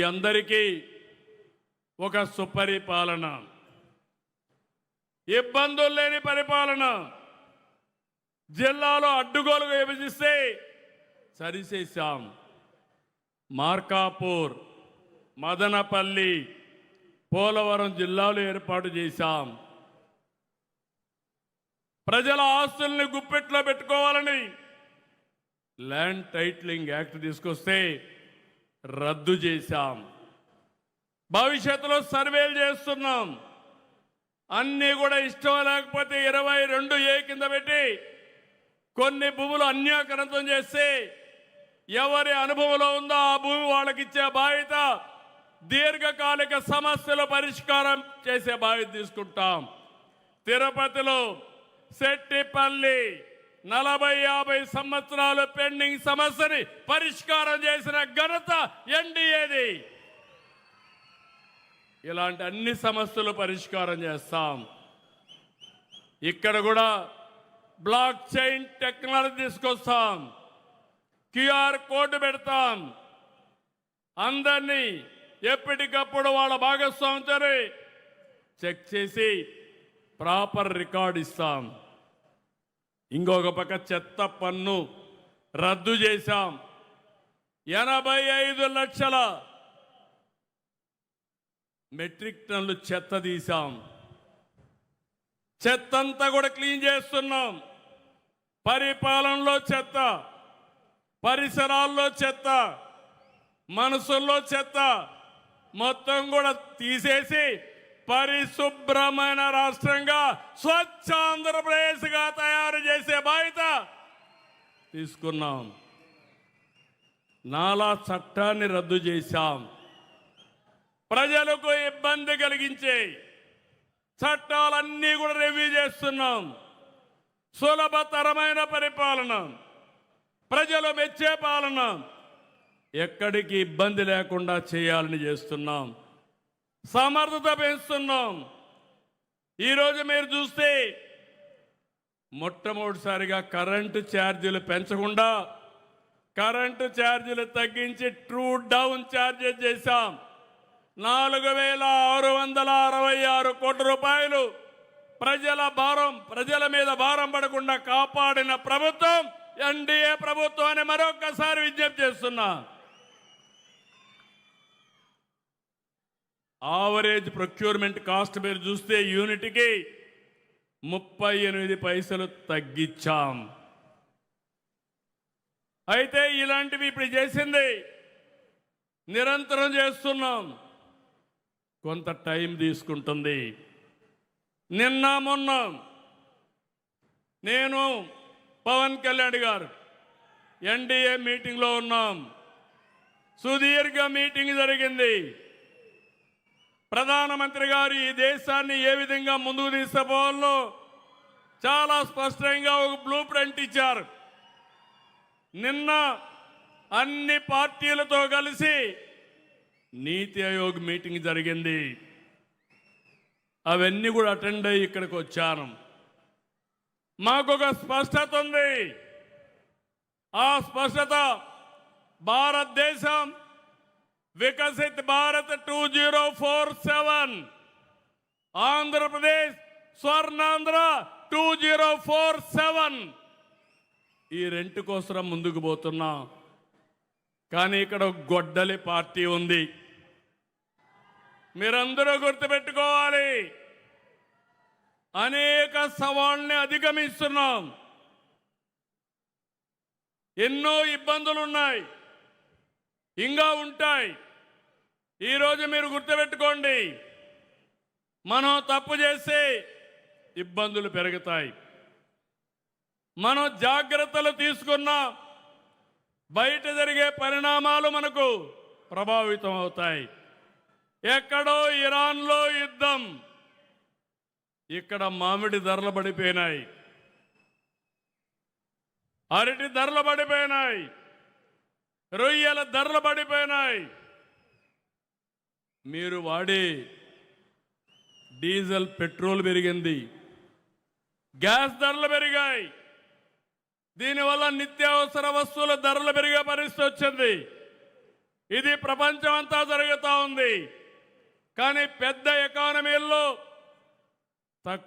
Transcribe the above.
అందరికీ ఒక సుపరిపాలన, ఇబ్బందులు లేని పరిపాలన, జిల్లాలో అడ్డుగోలుగా విభజిస్తే సరిచేశాం. మార్కాపూర్, మదనపల్లి, పోలవరం జిల్లాలు ఏర్పాటు చేశాం. ప్రజల ఆస్తుల్ని గుప్పెట్లో పెట్టుకోవాలని ల్యాండ్ టైటిలింగ్ యాక్ట్ తీసుకొస్తే రద్దు చేశాం. భవిష్యత్తులో సర్వేలు చేస్తున్నాం. అన్నీ కూడా ఇష్టం లేకపోతే 22A కింద పెట్టి కొన్ని భూములు అన్యాక్రాంతం చేస్తే ఎవరి అనుభవంలో ఉందో ఆ భూమి వాళ్ళకి ఇచ్చే బాధ్యత, దీర్ఘకాలిక సమస్యల పరిష్కారం చేసే బాధ్యత తీసుకుంటాం. తిరుపతిలో సెట్టిపల్లి 40-50 సంవత్సరాలు పెండింగ్ సమస్యని పరిష్కారం చేసిన ఘనత ఎన్డీఏది. ఇలాంటి అన్ని సమస్యలు పరిష్కారం చేస్తాం. ఇక్కడ కూడా బ్లాక్ చైన్ టెక్నాలజీ తీసుకొస్తాం. క్యూఆర్ కోడ్ పెడతాం. అందరినీ ఎప్పటికప్పుడు వాళ్ళ భాగస్వామితో చెక్ చేసి ప్రాపర్ రికార్డు ఇస్తాం. ఇంకొక పక్క చెత్త పన్ను రద్దు చేశాం. 85 లక్షల మెట్రిక్ టన్నులు చెత్త తీశాం. చెత్త అంతా కూడా క్లీన్ చేస్తున్నాం. పరిపాలనలో చెత్త, పరిసరాల్లో చెత్త, మనసుల్లో చెత్త మొత్తం కూడా తీసేసి పరిశుభ్రమైన రాష్ట్రంగా స్వచ్ఛ ఆంధ్రప్రదేశ్గా తయారు చేసే బాధ్యత తీసుకున్నాం. నాలా చట్టాన్ని రద్దు చేశాం. ప్రజలకు ఇబ్బంది కలిగించే చట్టాలన్నీ కూడా రివ్యూ చేస్తున్నాం. సులభతరమైన పరిపాలన, ప్రజలు మెచ్చే పాలన, ఎక్కడికి ఇబ్బంది లేకుండా చేయాలని చేస్తున్నాం. సమర్థత పెంచుతున్నాం. ఈరోజు మీరు చూస్తే మొట్టమొదటిసారిగా కరెంటు ఛార్జీలు పెంచకుండా కరెంటు ఛార్జీలు తగ్గించి ట్రూ డౌన్ ఛార్జెస్ చేశాం. 4,666 కోట్ల రూపాయలు ప్రజల మీద భారం పడకుండా కాపాడిన ప్రభుత్వం ఎన్డీఏ ప్రభుత్వాన్ని మరొకసారి విజ్ఞప్తి చేస్తున్నా. ఆవరేజ్ ప్రొక్యూర్మెంట్ కాస్ట్ మీరు చూస్తే యూనిట్కి 38 పైసలు తగ్గించాం. అయితే ఇలాంటివి ఇప్పుడు చేసింది నిరంతరం చేస్తున్నాం. కొంత టైం తీసుకుంటుంది. నిన్న మొన్న నేను పవన్ కళ్యాణ్ గారు ఎన్డీఏ మీటింగ్లో ఉన్నాం. సుదీర్ఘ మీటింగ్ జరిగింది. ప్రధానమంత్రి గారు ఈ దేశాన్ని ఏ విధంగా ముందుకు తీసుకుపోవాలో చాలా స్పష్టంగా ఒక బ్లూ ప్రింట్ ఇచ్చారు. నిన్న అన్ని పార్టీలతో కలిసి నీతి ఆయోగ్ మీటింగ్ జరిగింది. అవన్నీ కూడా అటెండ్ అయ్యి ఇక్కడికి వచ్చాను. మాకొక స్పష్టత ఉంది. ఆ స్పష్టత భారతదేశం వికసిత్ భారత్ 2047, ఆంధ్రప్రదేశ్ స్వర్ణాంధ్ర 2047 ఈ రెంటి కోసం ముందుకు పోతున్నాం. కానీ ఇక్కడ గొడ్డలి పార్టీ ఉంది. మీరందరూ గుర్తుపెట్టుకోవాలి. అనేక సవాళ్ళని అధిగమిస్తున్నాం. ఎన్నో ఇబ్బందులు ఉన్నాయి, ఇంకా ఉంటాయి. ఈరోజు మీరు గుర్తుపెట్టుకోండి, మనం తప్పు చేస్తే ఇబ్బందులు పెరుగుతాయి. మనం జాగ్రత్తలు తీసుకున్నా బయట జరిగే పరిణామాలు మనకు ప్రభావితం అవుతాయి. ఎక్కడో ఇరాన్లో యుద్ధం, ఇక్కడ మామిడి ధరలు పడిపోయినాయి, అరటి ధరలు పడిపోయినాయి, రొయ్యల ధరలు పడిపోయినాయి. మీరు వాడే డీజిల్ పెట్రోల్ పెరిగింది, గ్యాస్ ధరలు పెరిగాయి. దీనివల్ల నిత్యావసర వస్తువుల ధరలు పెరిగే పరిస్థితి వచ్చింది. ఇది ప్రపంచం అంతా జరుగుతూ ఉంది. కానీ పెద్ద ఎకానమీల్లో తక్కువ